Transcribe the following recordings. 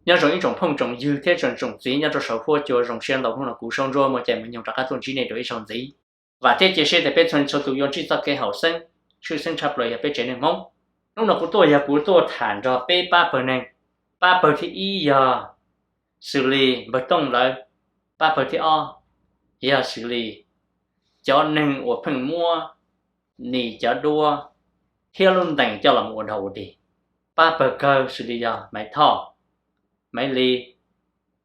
nhớ rồi những trồng phong trồng dư thế trồng gì nhớ rồi sầu phô cho trồng sen đầu không là củ sông rồi mà chạy mình dùng các tuần chỉ này đối trồng gì và thế chỉ sẽ để bên trong số tụ yon chỉ cho cái hậu sinh sư sinh chập lời bên trên này mong lúc nào của tôi thản cho bên ba bờ thì y giờ xử lý bất tông lại ba bờ thì o giờ xử lý cho nên ở phần mua nỉ cho đua theo luôn đành cho làm một đầu đi ba bờ cơ xử lý giờ máy thọ máy ly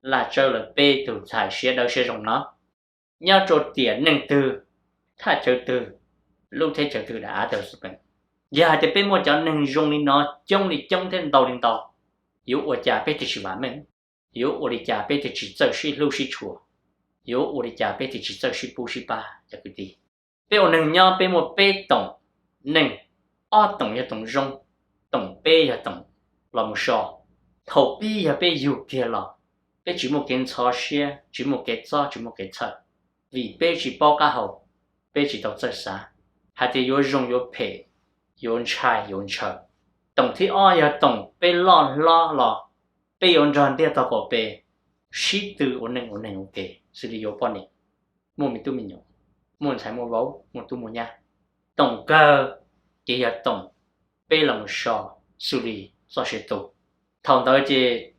là cho là bê từ thải xe đâu xe rồng nó nhớ cho tiền nâng từ thả chờ từ lúc thế chờ từ đã được sự bệnh giờ thì bên mua cho nâng dùng đi nó trong thêm tàu有我家被的是完门有我的家被的只做是路是错有我的家被的只做是不是吧这个的被我能要被我被懂能懂也懂用懂背也懂了么说头背也被有给了被只么跟操些只么给做只么给测vì被只包个好被只到这啥还得有用有配有菜有车tổng thì ai ya tổng pe lo pe yon ran dia ta ko pe shi tu onen ok xử lý yo pon ni mo mi tu mi nyo mo sai mo vau mo tu mo nha tổng cơ thì ya tổng pe lòng sho xử lý so sẽ tu thằng đó chỉ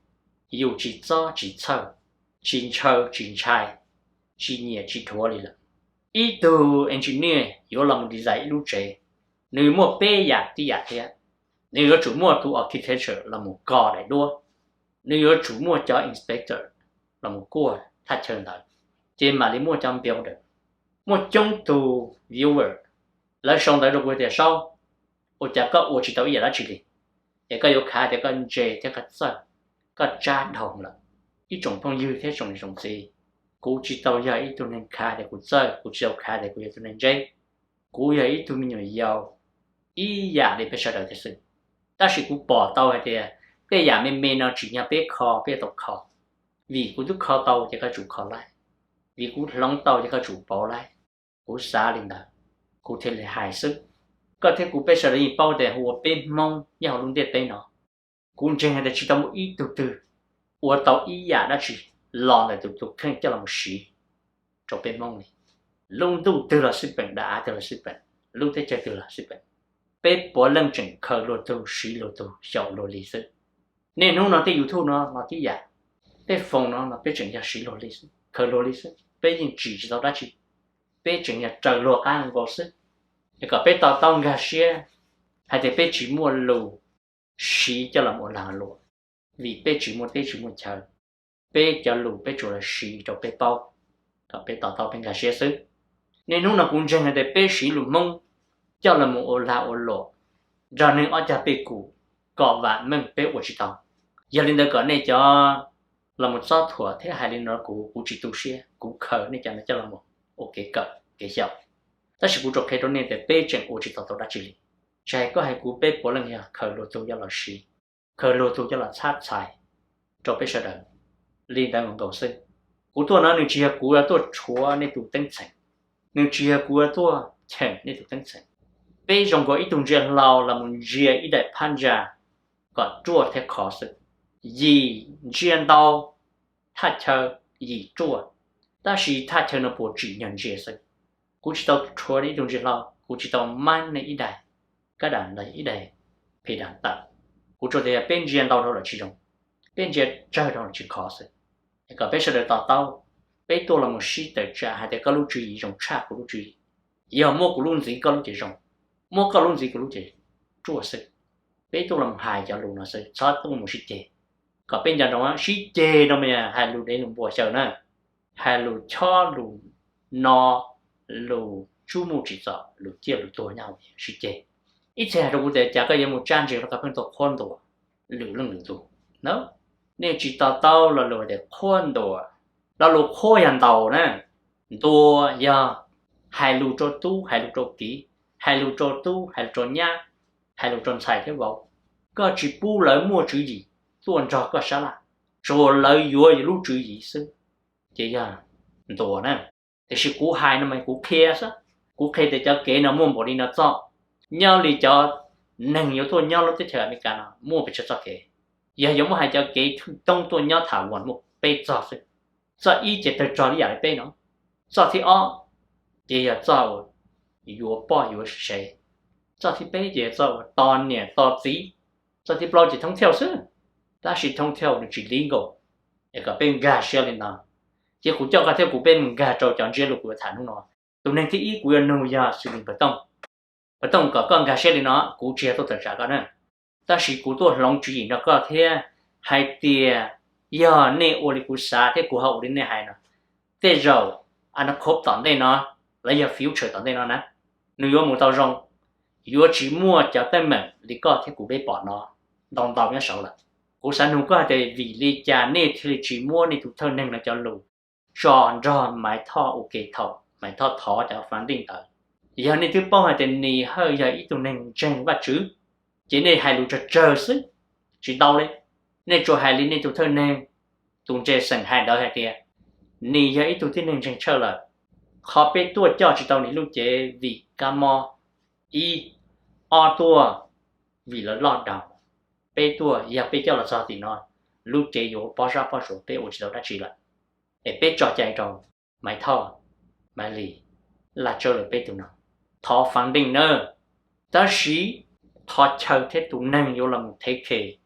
yêu chỉ cho chỉ chờ chỉ trai chỉ nhẹ chỉ thua đi là ý tu engineer yo lòng design lu chế nếu mo pe ya ti ya thế nếu chủ mua tu architecture là một cò đại đua nếu chủ mua cho inspector là một cua thắt chân đấy trên mà đi mua cho builder mua trong tu viewer lấy xong đấy rồi về sau ở chả có ở chỉ tao ý là chỉ đi để có yêu khá để có dễ để có sợ có cha đồng là ít种phong dư thế种gì cú chỉ tao giờ ít tu nên khá để cú sợ cú chỉ khá để cú tu nên dễ cú giờ ít tu mình nhiều giàu ý giả để phải sợ đời thế sự ta chỉ cú bỏ tàu hay thế bây giờ mình nó chỉ nhà bé kho bé tộc kho vì cú tức kho tàu cho các chủ kho lại vì cú lóng tàu cho các chủ bỏ lại cú xả lên đó cú thêm là hại sức có thể cú bé sợ đi bao để hồ bên mong nhà họ luôn đẹp bên nó cú trên hay là chỉ tao một ít từ của tàu ý giả đã chỉ lò là từ khen cho là một xí cho bên mong này luôn từ là sự bệnh đã từ là sự bệnh luôn thế chơi từ là sự bệnh bé bỏ lăng chỉnh khờ lô tu xí lô tu小lô lý sư nên nó tới YouTube nó cái giả bé phòng nó bé chỉnh ra xí lô lý sư khờ lô lý sư bé nhìn chỉ tao đã chỉ bé chỉnh ra trời lô ăn vào sư thì cả bé tao gà xe hay thì bé chỉ mua lô xí cho là một làng lô vì bé chỉ mua chờ bé cho lô bé chủ là xí cho bé bao cả bé tao bên gà xe sư nên nó cũng chẳng hay thì bé xí lô mông cho là một ô lộ cho nên ở cha bé cụ cọ và mình bé ở chỉ tao giờ lên đây cái này cho là một số thua thế hai lên nó cụ chỉ tu xe cụ khờ nên cho là một ok cỡ cái sao ta chỉ cụ trộn cái đó nên để bé chẳng ở chỉ tao đã chỉ trái có hai cụ bé bỏ lần nha khờ lô tu cho là xí khờ lô tu cho là sát sai cho bé sợ đời lên đây một đầu sư cụ tua nó nên chia cụ là tua chúa nên tụ tinh thành nên chia cụ là tua chèn nên tụ tinh thành bây giờ có ít tuần riêng lao là một riêng ít đại pan ra còn chua thế khó sự gì riêng đau thắt chờ gì chua ta chỉ thắt chờ nó bổ chỉ nhận riêng sự cú chỉ tao chua ít tuần riêng lao cú chỉ tao man này ít đại cái đàn này ít đại phải đàn tập cú cho thế bên riêng đau đó là chỉ trong bên riêng chơi đó là chỉ khó sự cái bây giờ để tao bây tôi là một sĩ tử cha hay để có lúc chỉ trong cha của lúc chỉ giờ mua của luôn gì có lúc chỉ trong mua cái luôn gì cũng vậy, chua sự, bây tôi làm hại cho luôn nó sự, sao tôi muốn xí chè, có bên nhà đó xí chè đâu mà hại luôn đấy luôn bùa sợ nè, hại luôn cho luôn no luôn chú mua chỉ sợ luôn chia luônตัวnhau xí chè, ít chè đâu cũng để chả có gì một trang gì là các bên tổ khoan đồ, luôn đồ, nó, nên chỉ tao là luôn để khoan đồ, là luôn khoan tàu nè, đồ ya, hại luôn cho tu, hại luôn cho kỹ hai lô trò tu hai lô trò nhá hai lô trò xài thế vào có chỉ bu lợi mua chữ gì tuần trò có sao là rồi lợi vừa thì lúc chữ gì sư chỉ là đồ nè thì sự cú hai nó mày cú kia sao cú kia để cho kế nó mua một đi nó cho nhau đi cho nâng yếu thôi nhau nó tới chờ mấy cái nào mua phải cho kế giờ giống một hai cho cái tông tôi nhớ thảo nguồn một bê cho sự cho ý chỉ từ cho đi lại bê nó cho thì ó chỉ là cho yếu bỏ yếu sẽ cho thì bê chỉ cho toàn nhẹ to tí cho thì bao chỉ thông theo sự ta chỉ thông theo được chỉ legal để cả bên gà xe lên nào chỉ cũng cho cả theo của bên gà trâu chọn riêng lục của thản không nó tụi nên thì ý của nông gia xử lý bất tông có con gà xe lên nó cũng chia tôi thật ra cái này ta chỉ của tôi lòng chỉ nó có thế hai tia giờ nè ô li của xã thế của hậu đến này hay nó thế rồi anh nó khốp tận đây nó lấy giờ future tận đây nó nè nếu một tàu rong nếu chỉ mua cho tên mình thì có thế của bé bỏ nó đồng tàu nhá sợ là của xã nó có thể vì lý cha nè thì chỉ mua nè tụi thân nên là cho lù tròn tròn máy thọ ok thọ máy thọ thọ cho phán định tới giờ nè thứ bao hai tên nè hơi giờ ít tụi nên tranh bắt chữ chỉ nè hai lù cho chờ sức chỉ đau đấy nên cho hai lý nên tụi thân nên tụi chơi sẵn hai đó hai tia nè giờ ít tụi thiên nên tranh chờ là khó biết tua cho chỉ tao nè lúc chơi vì cam mò y o tua vì là lọt đầu bé tua giờ bé cho là sao thì nó lúc chơi yếu bỏ ra bỏ số bé ở chỉ đã chỉ lại để bé cho chạy trong máy thọ máy lì là cho là bé tụi nó thọ phán định nữa ta sĩ thọ chờ thế tụi năng yếu là một thế kỷ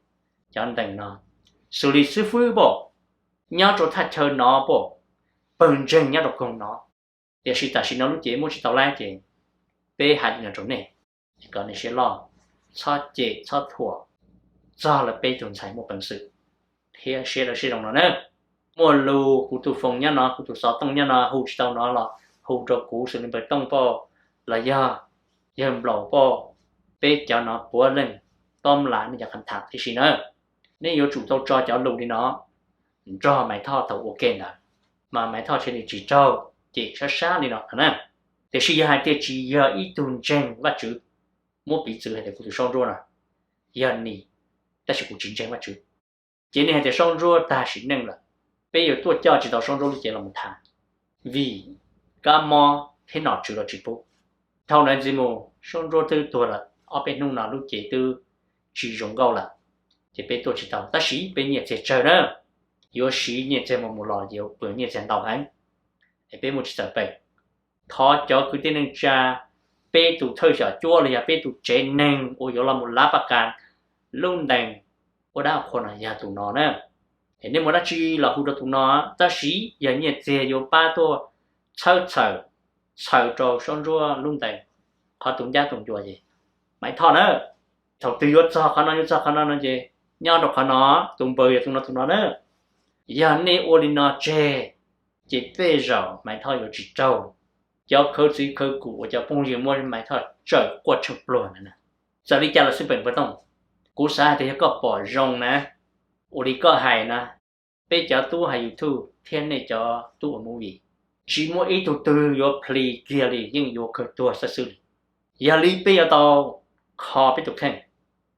cho anh thành nó xử lý sư phụ bộ nhau cho thật chờ nó bộ bần chân nhau độc công nó để sĩ ta sĩ nó lúc chế muốn sĩ tao lại chế bé hạt nhỏ chỗ này còn này sẽ lo cho chế cho thua do là bé tụi sai một bản sự thì sẽ là sẽ đồng nó nữa mua lù của tụi phòng nhá nó của tụi sáu tông nhá nó hút tao nó là hút cho cũ sự nên phải tông po là do dầm lẩu po bé cho nó búa lên tôm lại nóจะขันถักที่สิเนอะนี่有主动抓脚路的nó cho mày thọ tàu ok nè mà mày thọ trên chỉ trâu chỉ sát sát đi nó nè để sử dụng hai tiêu chỉ giờ ít tuần tranh bắt chữ mua bị chữ hay để cụ xong rồi nè giờ nè ta sẽ cụ chính tranh bắt chữ chỉ này để xong rồi ta sẽ nâng là bây giờ tôi cho chỉ tàu xong rồi chỉ là một tháng vì cả mò thế nào chữ là chữ bố thâu này gì mù xong rồi từ tuổi là ở bên nông nào lúc chỉ từ chỉ dùng câu là thì bên tôi chỉ tàu ta sĩ bên nhiệt sẽ chờ nữa yếu sĩ nhiệt sẽ một lò yếu bữa nhiệt sẽ tàu hắn thì bên một chỉ tàu bệnh thọ cho cứ tên nâng cha bên tụ thơi sợ chua là bên tụ chế nâng ô yếu là một lá bạc cạn luôn đành ô đã còn là nhà tụ nó nữa thế nên một đã chi là khu được tụ nó ta sĩ giờ nhiệt sẽ yếu ba tô chờ cho xong rồi luôn đành họ tụng gia tụng chùa gì mày thọ nữa thầu tư cho khả năng nó gì nhau đọc khả nó tụng bơi tụng nó nữa giờ này ô đi nó chê chỉ tê rồi mày thọ有chỉ trâu cho khơi suy khơi cụ cho phong gì mua mày thọ trở qua chụp luôn nè giờ đi cha là sức bệnh phải không cú sa thì có bỏ rong nè ô đi có hài nè bây giờ tu hay YouTube thiên này cho tu ở movie chỉ mua ít từ vô play kia đi nhưng vô khởi tua sát xử giờ đi bây giờ tao khó biết được thêm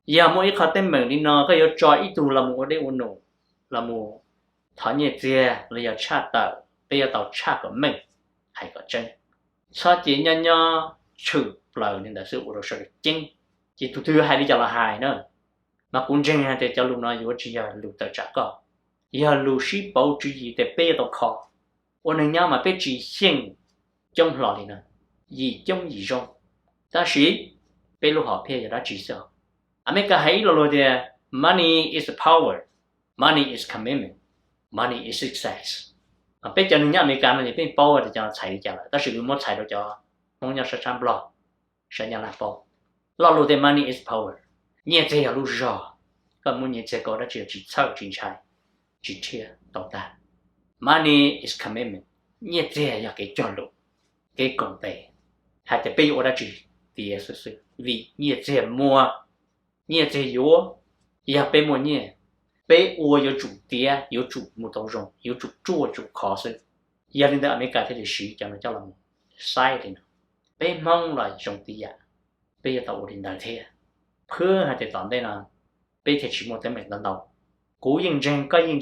giờ mỗi khó tên mình đi nó có yếu cho ít tu là một cái ổn nổ là một thằng nhẹ dè là giờ chat tao bây giờ tao chat của mình hay có chân sao chỉ nhau chữ lời nên là sự ổn rồi chính chỉ tu thứ hai đi cho là hài nữa mà cũng chính là để cho lúc nó yếu chỉ giờ lúc tới chắc có giờ lúc ship bảo chỉ gì để bây giờ tao khó ổn nên nhau mà biết chỉ xin trong lò đi nữa gì trong gì trong ta sĩ bây lúc họ phê đã chỉ sợ America hay rồi thì money is power money is commitment money is success bây giờ những America này bên power thì cho nó chạy ra ta sử dụng một chạy được cho không nhau sẽ chăm lo sẽ nhau là bao lo rồi thì money is power nhẹ thế là lúc rồi còn muốn nhẹ thế có đã chỉ sau chỉ chạy chỉ chia tổng ta money is commitment nhẹ thế là cái chọn lựa cái công bề hay thì bây giờ đã chỉ vì nhẹ thế mua nhẹ thế yếu giờ bây mua nhẹ bây ô yếu chủ tiền yếu chủ một tổ rồng yếu chủ chua chủ khó sự giờ nên ở mấy cái thế thì cho nó cho là sai thì nó bây mong là dùng tiền bây giờ tàu đến đời thế phơi hay thì tận đây là bây thì chỉ một cái mình lần đầu cố yên tranh có yên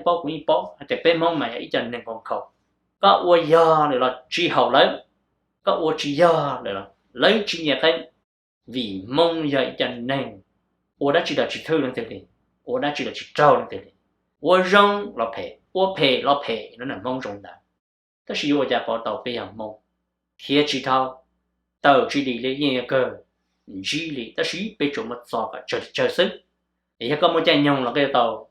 bao cũng yên bao hay thì bây mong mà ít dần nên còn khẩu có ô giờ để là chi hậu lớn có ô chi giờ để là lấy chi nhẹ thêm vì mong giờ ít dần nên ô đã chỉ là chỉ thư lên thế thì 我那只了只招了的嘞，我扔了赔，我赔了赔，那能蒙中的，但是我家宝岛被养蒙，铁指头，đầu chỉ đi lấy những cái chỉ lý, ta chỉ biết chỗ mà cho cái chờ sức, để có một cái nhông là cái tàu,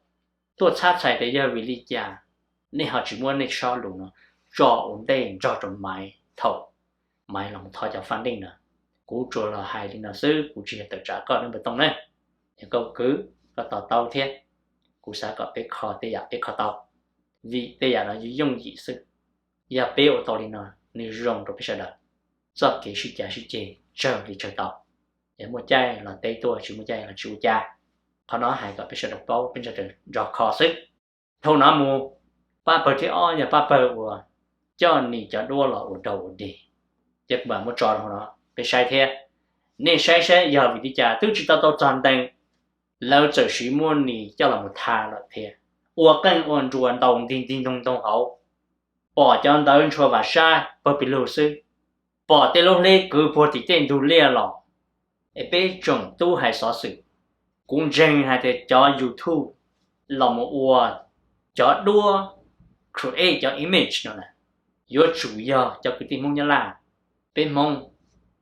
tôi sát chạy để giờ vì lý gia, nên họ chỉ muốn nên sao luôn nó, cho ổn định, cho trong máy thầu, máy lòng thọ cho phán định nữa, cú chỗ là hai đi nào sư, cú chỉ tự trả con nên bị tông này, những câu cứ có tàu thế, cú sẽ có cái kho cái kho tàu, vì tây giả nó dùng gì sức, giờ bé ở tàu đi nào, nên dùng rồi biết sao được. Do cái sự chế chờ đi chờ tàu, để một chai là tây tua, chỉ một chai là chủ cha, họ nói hai cái sự độc tố bên trong do khó sức, thâu nó mua, ba bờ thì o nhà ba bờ của cho nị cho đua là ở đầu đi, chắc bạn một tròn của nó, bị sai thế, nên sai giờ vì đi cha, tôi chỉ tao tròn đằng, lâu giờ chỉ muốn nị cho là một thà là thế,我跟我主动叮好，bỏ cho anh tới cho và sai, bởi vì lưu sư. Bỏ tên lúc lê cứ bỏ thì tên đủ lê lọ. Ê bê trồng tu hay xóa sự. Cũng rừng hay để cho YouTube là một ua cho đua create cho image nữa nè. Yếu chủ yếu cho cái tình mong nhá là bê mong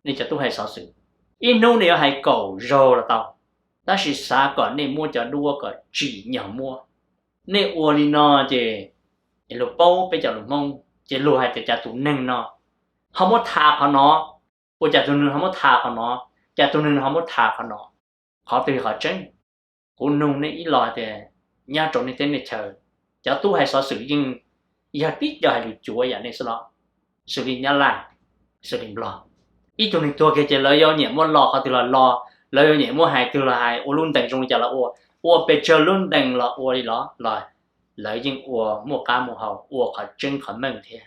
nên cho tu hay xóa sự. Ý nô này hay cầu rô là tao. Ta chỉ xa còn nên mua cho đua có chỉ nhỏ mua. Nên ua đi nó chứ lúc bố bê cho lúc mong chứ lùa hay cho tụ nâng nó. Không có thà của nó, bây giờ tụi mình không có thà của nó, giờ tụi mình không có thà của nó, họ từ họ chân, cũng nung này ít lo thì nhà trộn này tên này chờ, giờ tôi hay so sử dụng, giờ biết giờ hay được chúa vậy nên sao xử lý nhà lại, xử lý lo, ít tụi mình tôi cái chỉ lợi dụng nhẹ mua lo họ từ là lo, lợi dụng nhẹ mua hai từ là hai, ô luôn đành trong giờ là ô bây giờ luôn đành là ô đi đó, rồi lợi dụng ô mua cá mua hậu, ô họ chân họ mừng thế,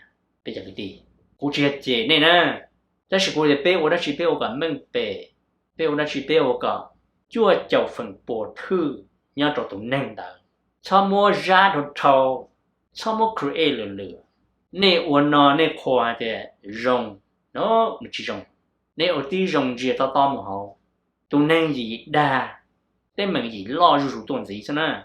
bây giờ cái gì? Cú chia chế này nè,但是我的背我那是背我个门背，背我那是背我个，就叫份波特，你要找到能的，超么热头头，超么 create 了，你我那你看的用，喏，你去用，你我地用接到到么好，都能一打，但门一拉入段子是呢，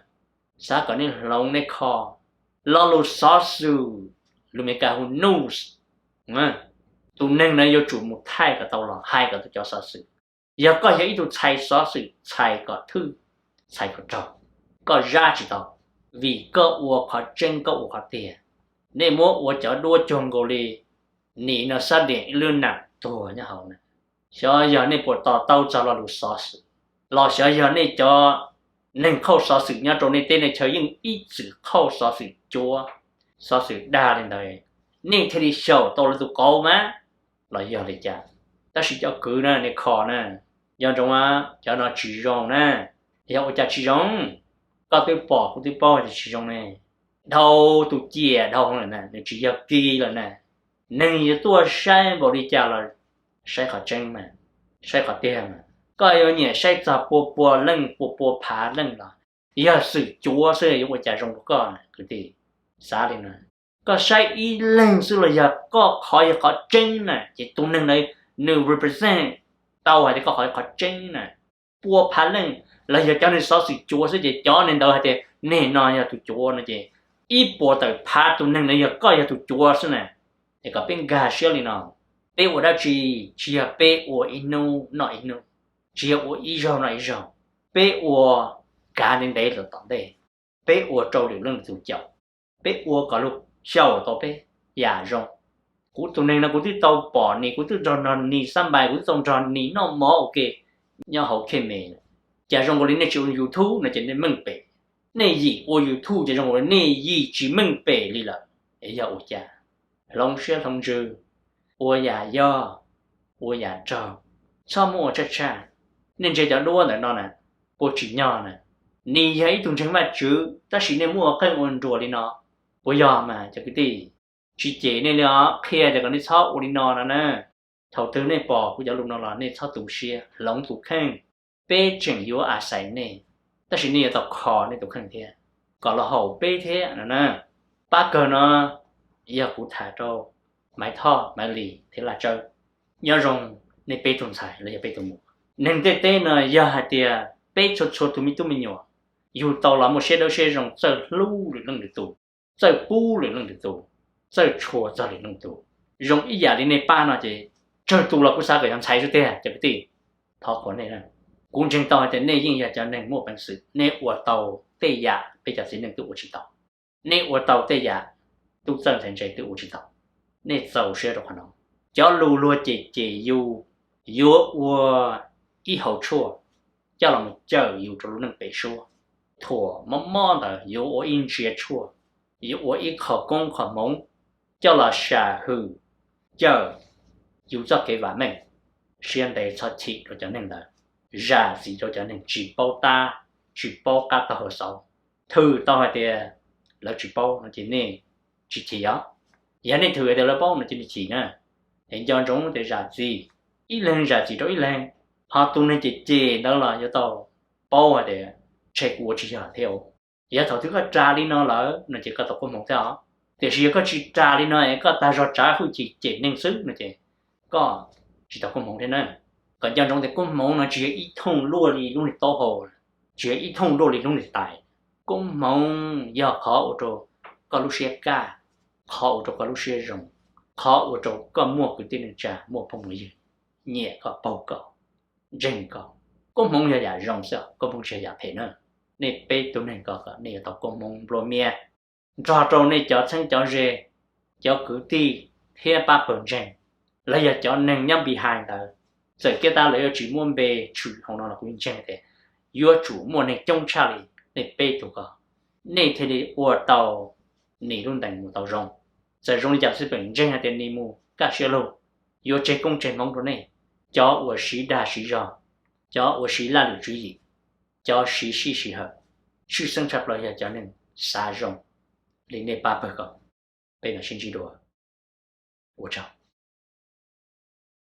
啥个你弄你看，拉路啥数，路没干乎 nose。tụi nên nó vô chủ một hai cái tàu là hai cái cho sao sự giờ có những tụi xài sao sự xài có thứ xài có trâu có ra chỉ tàu vì có uo có chân có uo có tiền nên mỗi uo cho đua chồng gọi đi nị nó sát điện lươn nặng tuổi nhá hậu này cho giờ nên bộ tàu cho là đủ sao sự lo cho giờ nên cho nên khâu sao sự nhá trong nên tên này chơi những ít sự khâu sao sự chúa sao sự đa lên đây nên thì đi show tôi là tụi cô mà là giờ để chả ta chỉ cho cứ nè để khó nè giờ trong á cho nó chỉ dùng nè giờ cho chỉ dùng có tôi bỏ thì chỉ dùng nè đâu tụi chia đâu rồi nè để chỉ cho kỳ rồi nè nên giờ tôi sai bỏ đi chả là sai khó chân mà sai khó tiền mà có ở nhà sai cho po phá lưng là giờ sự chúa sẽ dùng chả dùng có cái gì sao đi nè có sai ý lên sự là giờ có khỏi khó chân nè chỉ tụi nâng này nâng represent tao hay có khỏi khó chân nè bùa phá lên là giờ cho nên sao sự chúa sẽ chỉ cho nên đâu hay thì nên nói giờ tụi chúa nó chỉ ý bùa tới phá tụi nâng này giờ có giờ tụi chúa sẽ nè thì có bên gà xíu đi nào bé ở đó chỉ là bé ở inu nói inu chỉ ở ý rồi bé ở cả nên đấy là tận đây bé ở trâu được lên tụi cháu bé ở cả lúc sau tao bé giả rong cú tụi này là cú tí tao bỏ nè cú tí tròn tròn nè xăm bài cú tròn tròn nè nó mỏ ok nhau hậu khen mẹ giả rong cái này chịu YouTube này chỉ nên mừng bể này gì ô YouTube giả rong cái này gì chỉ mừng bể đi là ấy giờ cha long xe thông trừ ô giả do ô giả trò sao mua cha nên chơi cho đua này nó nè cô chỉ nhỏ nè nè ấy tụi chúng mà chứ ta chỉ nên mua cái ôn rùa đi nó bây giờ mà cho cái gì chỉ chế này nó kia để còn đi sau ôn đi nó nè thầu tư này bỏ bây giờ lúc nó là này sau tủ xe lóng tủ khang bê chừng yếu à sải này ta chỉ này tập khó này tủ khang thế còn là hậu bê thế nè ba cờ nó giờ cũng thả cho máy thọ máy lì thế là chơi nhớ rồng này bê tồn xài là bê tồn mù nên tê tê nó giờ hạt tiền bê chốt tụi mình nhỏ dù tàu là một xe đâu xe rồng chơi lưu được nâng được tù chơi bu được nâng được tù chơi chùa chơi được nâng tù rồng ý giả đi này ba nó chỉ chơi tù là cũng sao cái thằng chạy cho tiền cho cái tiền thọ của này nè cũng chừng tàu thì này nhưng giờ cho nên mua bản sự này của tàu tây giả bây giờ chỉ nên tự chỉ tàu này của tàu tây giả tu dân thành chạy tự chỉ tàu này giàu xe được hoàn hảo cho lù lùa chỉ dù dù của ý hậu chua cho là một chờ dù cho lúc nâng bể chua thua mò là dù ở in chia chua dù ở ít khẩu công khẩu mông cho là xả hư chờ dù cho cái vả mình xuyên đầy cho thị rồi cho nên là ra gì cho nên chỉ bao ta chỉ bao cả tao sau thư tao thì là chỉ bao nó chỉ nên chỉ thị á giờ nên thư thì là bao nó chỉ nè hiện giờ chúng thì ra gì ít lên ra gì đó ít lên họ tu nên chỉ đó là cho tao bao thì chạy của chỉ là theo giờ thầu thứ cái trả đi nó lỡ nó chỉ có tao có một theo thì chỉ có chỉ trả đi nó có ta cho trả không chỉ nên sức nó chỉ có chỉ tao có một thế này còn trong trong thì có một nó chỉ ít thông lúa đi luôn thì to hồ chỉ ít thông lúa đi luôn thì tài có một giờ khó ở chỗ có lúc xe ca khó ở chỗ có lúc xe rồng khó ở chỗ có mua cái tiền trả mua phong cái gì nhẹ có bao có rừng có một giờ giả rồng sợ có một giờ giả thế nữa này bé tụi này có này tao có một lô mía cho trâu này cho sang cho rể cho cứ ti theo ba phần rèn lấy giờ cho nên nhắm bị hại đó rồi cái ta lấy chỉ muốn về chủของnó là cũng chân thế yếu chủ muốn này trong cha này này bé tụi có này thì đi ở tàu này luôn đánh một tàu rồng rồi rồng giả sử bệnh chân hay tiền đi mua cả xe lô yếu chơi công trình mong đó này cho ở sĩ đa sĩ rồi cho ở sĩ là được chú ý cho sĩ hợp sự sinh hoạt lại cho nên xa rộng đến đây ba bờ có bây giờ xin chỉ đùa 我找。